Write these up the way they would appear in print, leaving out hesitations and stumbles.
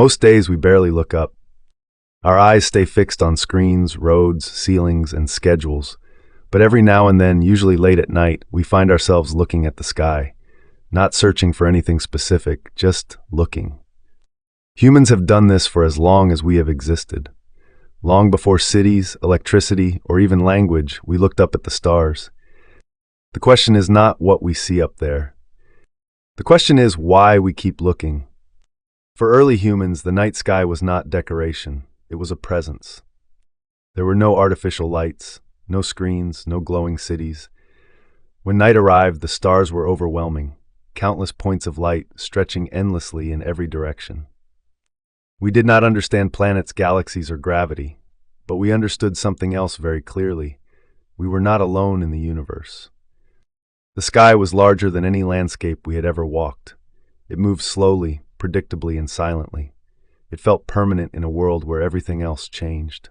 Most days we barely look up. Our eyes stay fixed on screens, roads, ceilings, and schedules. But every now and then, usually late at night, we find ourselves looking at the sky, not searching for anything specific, just looking. Humans have done this for as long as we have existed. Long before cities, electricity, or even language, we looked up at the stars. The question is not what we see up there. The question is why we keep looking. For early humans, the night sky was not decoration. It was a presence. There were no artificial lights, no screens, no glowing cities. When night arrived, the stars were overwhelming, countless points of light stretching endlessly in every direction. We did not understand planets, galaxies, or gravity, but we understood something else very clearly. We were not alone in the universe. The sky was larger than any landscape we had ever walked. It moved slowly, predictably, and silently. It felt permanent in a world where everything else changed.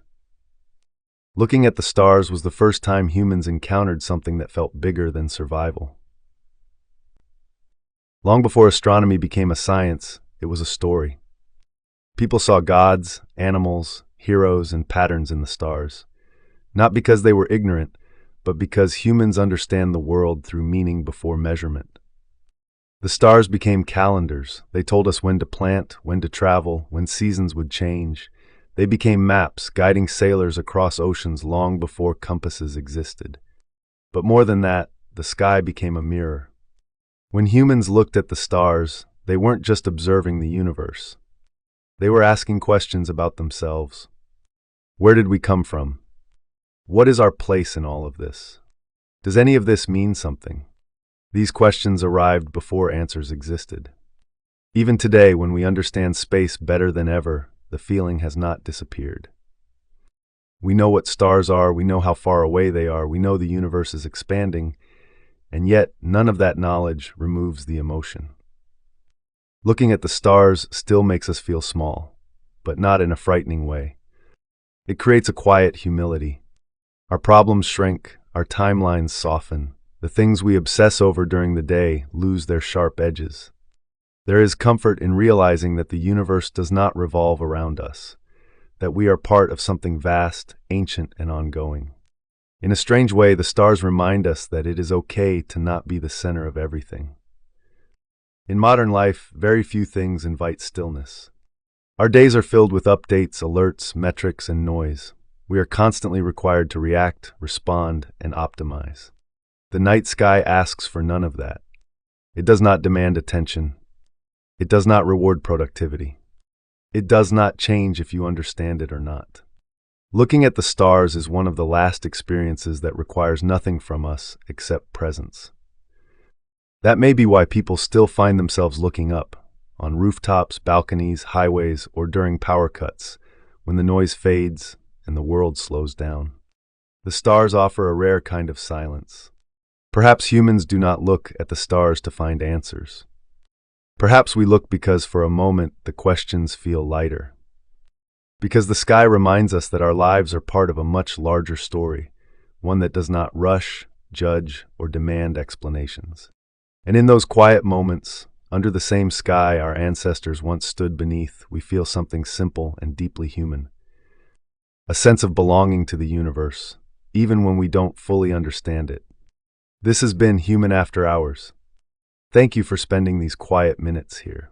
Looking at the stars was the first time humans encountered something that felt bigger than survival. Long before astronomy became a science, it was a story. People saw gods, animals, heroes, and patterns in the stars, not because they were ignorant, but because humans understand the world through meaning before measurement. The stars became calendars. They told us when to plant, when to travel, when seasons would change. They became maps, guiding sailors across oceans long before compasses existed. But more than that, the sky became a mirror. When humans looked at the stars, they weren't just observing the universe. They were asking questions about themselves. Where did we come from? What is our place in all of this? Does any of this mean something? These questions arrived before answers existed. Even today, when we understand space better than ever, the feeling has not disappeared. We know what stars are, we know how far away they are, we know the universe is expanding, and yet none of that knowledge removes the emotion. Looking at the stars still makes us feel small, but not in a frightening way. It creates a quiet humility. Our problems shrink, our timelines soften. The things we obsess over during the day lose their sharp edges. There is comfort in realizing that the universe does not revolve around us, that we are part of something vast, ancient, and ongoing. In a strange way, the stars remind us that it is okay to not be the center of everything. In modern life, very few things invite stillness. Our days are filled with updates, alerts, metrics, and noise. We are constantly required to react, respond, and optimize. The night sky asks for none of that. It does not demand attention. It does not reward productivity. It does not change if you understand it or not. Looking at the stars is one of the last experiences that requires nothing from us except presence. That may be why people still find themselves looking up, on rooftops, balconies, highways, or during power cuts, when the noise fades and the world slows down. The stars offer a rare kind of silence. Perhaps humans do not look at the stars to find answers. Perhaps we look because for a moment the questions feel lighter. Because the sky reminds us that our lives are part of a much larger story, one that does not rush, judge, or demand explanations. And in those quiet moments, under the same sky our ancestors once stood beneath, we feel something simple and deeply human. A sense of belonging to the universe, even when we don't fully understand it. This has been Human After Hours. Thank you for spending these quiet minutes here.